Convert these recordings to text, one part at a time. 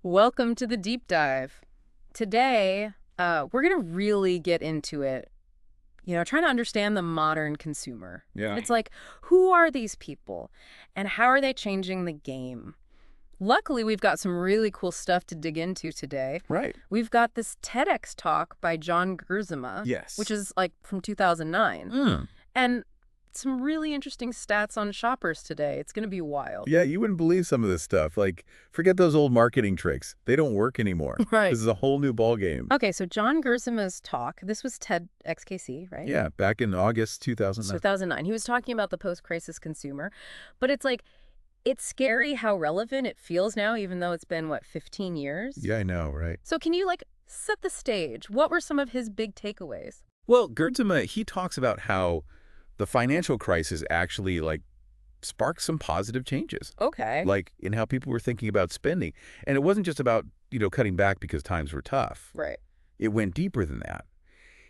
Welcome to the deep dive. Today, we're going to really get into it, trying to understand the modern consumer. Yeah. It's like, who are these people and how are they changing the game? Luckily, we've got some really cool stuff to dig into today. Right. We've got this TEDx talk by John Gerzema, which Yes. is like from 2009, Mm. and some really interesting stats on shoppers today. It's going to be wild. Yeah, you wouldn't believe some of this stuff. Like, forget those old marketing tricks. They don't work anymore. Right. This is a whole new ball game. Okay, so John Gerzema's talk, this was TEDxKC, right? Yeah, back in August 2009. 2009. He was talking about the post-crisis consumer, but it's like, it's scary how relevant it feels now, even though it's been, 15 years? Yeah, I know, right? So can you, set the stage? What were some of his big takeaways? Well, Gerzema, he talks about how the financial crisis actually, sparked some positive changes, Okay. like in how people were thinking about spending. And it wasn't just about, cutting back because times were tough. Right. It went deeper than that.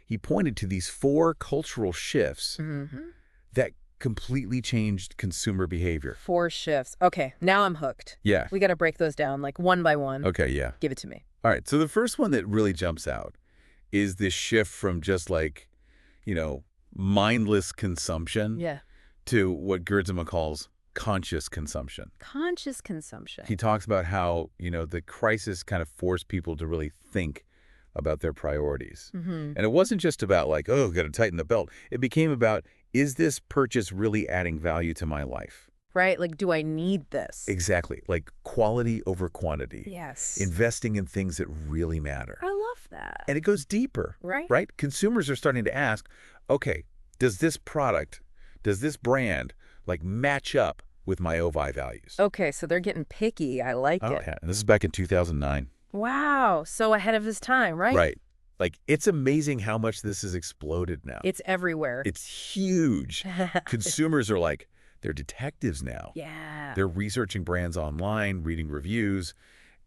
He pointed to these 4 cultural shifts Mm-hmm. that completely changed consumer behavior. 4 shifts. Okay, now I'm hooked. Yeah. We got to break those down, one by one. Okay, yeah. Give it to me. All right, so the first one that really jumps out is this shift from just mindless consumption Yeah. to what Gerzema calls conscious consumption. Conscious consumption. He talks about how, the crisis kind of forced people to really think about their priorities. Mm-hmm. And it wasn't just about oh, got to tighten the belt. It became about, is this purchase really adding value to my life? Right? Do I need this? Exactly. Like quality over quantity. Yes. Investing in things that really matter. I love that. And it goes deeper, Right? right? Consumers are starting to ask, okay, does this product, does this brand, match up with my OVI values? Okay, so they're getting picky. I like it. Yeah. And this is back in 2009. Wow, so ahead of his time, right? Right. It's amazing how much this has exploded now. It's everywhere. It's huge. Consumers are they're detectives now. Yeah. They're researching brands online, reading reviews,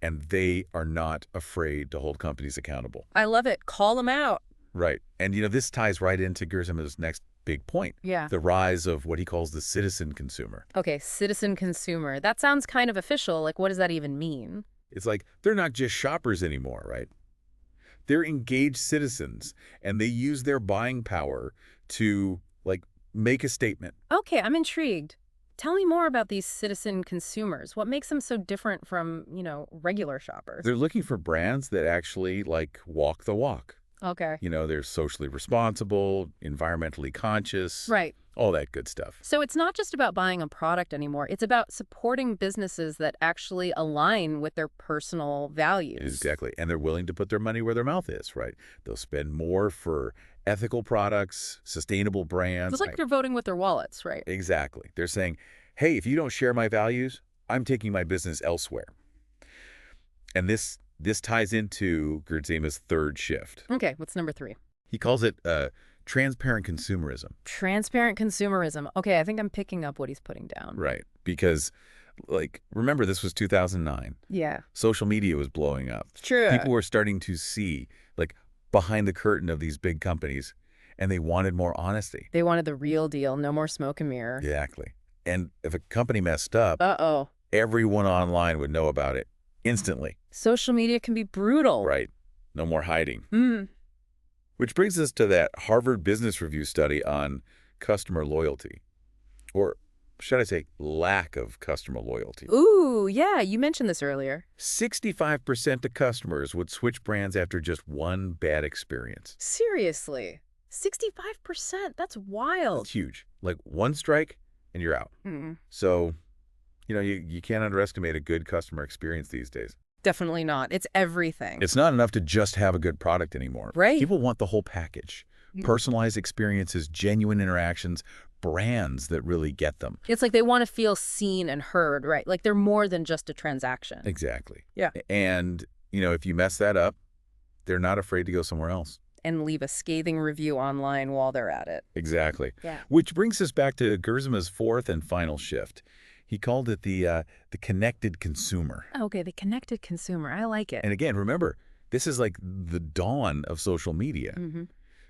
and they are not afraid to hold companies accountable. I love it. Call them out. Right. And, this ties right into Gerzema's next big point. Yeah. The rise of what he calls the citizen consumer. Okay, citizen consumer. That sounds kind of official. What does that even mean? It's they're not just shoppers anymore, right? They're engaged citizens, and they use their buying power to, make a statement. Okay, I'm intrigued. Tell me more about these citizen consumers. What makes them so different from, regular shoppers? They're looking for brands that actually, walk the walk. Okay. They're socially responsible, environmentally conscious. Right. All that good stuff. So it's not just about buying a product anymore. It's about supporting businesses that actually align with their personal values. Exactly. And they're willing to put their money where their mouth is, right? They'll spend more for ethical products, sustainable brands. It's like they're voting with their wallets, right? Exactly. They're saying, hey, if you don't share my values, I'm taking my business elsewhere. And this ties into Gerzema's third shift. Okay, what's number 3? He calls it transparent consumerism. Transparent consumerism. Okay, I think I'm picking up what he's putting down. Right. Because, remember, this was 2009. Yeah. Social media was blowing up. True. People were starting to see, behind the curtain of these big companies, and they wanted more honesty. They wanted the real deal. No more smoke and mirror. Exactly. And if a company messed up, Uh-oh. everyone online would know about it instantly. Social media can be brutal. Right. No more hiding. Mm. Which brings us to that Harvard Business Review study on customer loyalty. Or should I say lack of customer loyalty. Ooh, yeah, you mentioned this earlier. 65% of customers would switch brands after just one bad experience. Seriously. 65%? That's wild. That's huge. One strike and you're out. Mm. So, you can't underestimate a good customer experience these days. Definitely not. It's everything. It's not enough to just have a good product anymore. Right. People want the whole package. Personalized experiences, genuine interactions, brands that really get them. It's like they want to feel seen and heard, right? They're more than just a transaction. Exactly. Yeah. And, if you mess that up, they're not afraid to go somewhere else. And leave a scathing review online while they're at it. Exactly. Yeah. Which brings us back to Gerzema's fourth and final shift. He called it the connected consumer. Okay, the connected consumer. I like it. And again, remember, this is the dawn of social media. Mm-hmm.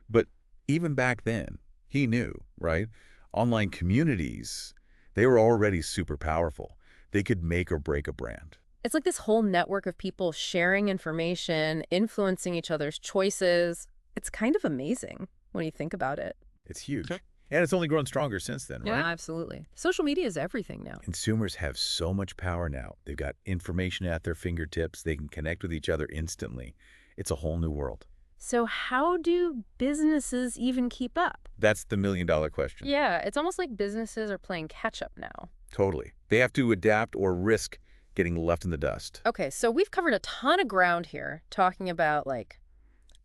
But even back then, he knew, right? Online communities, they were already super powerful. They could make or break a brand. It's like this whole network of people sharing information, influencing each other's choices. It's kind of amazing when you think about it. It's huge. Okay. And it's only grown stronger since then, right? Yeah, absolutely. Social media is everything now. Consumers have so much power now. They've got information at their fingertips. They can connect with each other instantly. It's a whole new world. So how do businesses even keep up? That's the million-dollar question. Yeah, it's almost like businesses are playing catch-up now. Totally. They have to adapt or risk getting left in the dust. Okay, so we've covered a ton of ground here, talking about like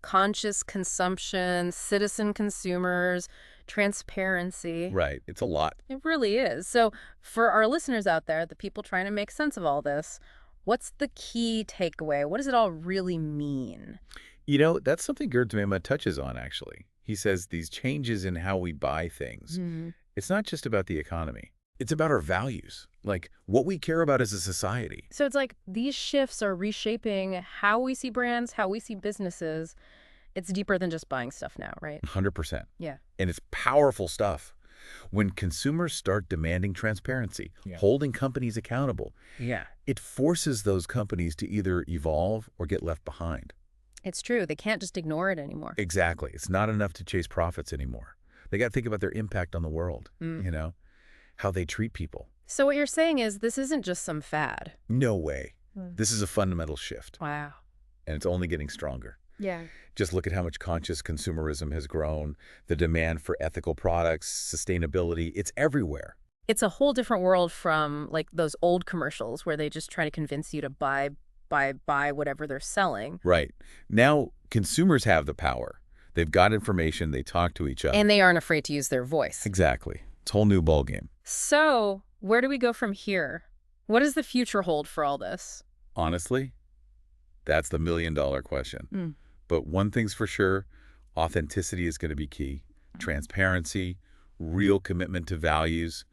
conscious consumption, citizen consumers, transparency. Right. It's a lot. It really is. So for our listeners out there, the people trying to make sense of all this, what's the key takeaway? What does it all really mean? You know, that's something Gerzema touches on, actually. He says these changes in how we buy things, it's not just about the economy. It's about our values, like what we care about as a society. So it's like these shifts are reshaping how we see brands, how we see businesses. It's deeper than just buying stuff now, right? 100%. Yeah. And it's powerful stuff. When consumers start demanding transparency, holding companies accountable, it forces those companies to either evolve or get left behind. It's true. They can't just ignore it anymore. Exactly. It's not enough to chase profits anymore. They got to think about their impact on the world, you know, how they treat people. So what you're saying is this isn't just some fad. No way. This is a fundamental shift. Wow. And it's only getting stronger. Yeah. Just look at how much conscious consumerism has grown, the demand for ethical products, sustainability. It's everywhere. It's a whole different world from like those old commercials where they just try to convince you to buy whatever they're selling. Right. Now, consumers have the power. They've got information. They talk to each other. And they aren't afraid to use their voice. Exactly. It's a whole new ballgame. So where do we go from here? What does the future hold for all this? Honestly, that's the million-dollar question. But one thing's for sure, authenticity is going to be key. Transparency, real commitment to values.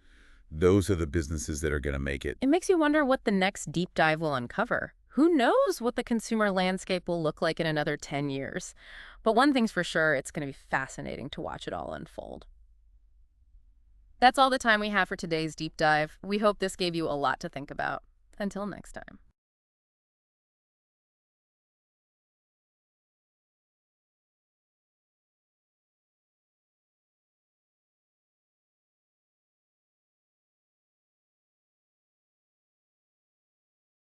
Those are the businesses that are going to make it. It makes you wonder what the next deep dive will uncover. Who knows what the consumer landscape will look like in another 10 years? But one thing's for sure, it's going to be fascinating to watch it all unfold. That's all the time we have for today's deep dive. We hope this gave you a lot to think about. Until next time.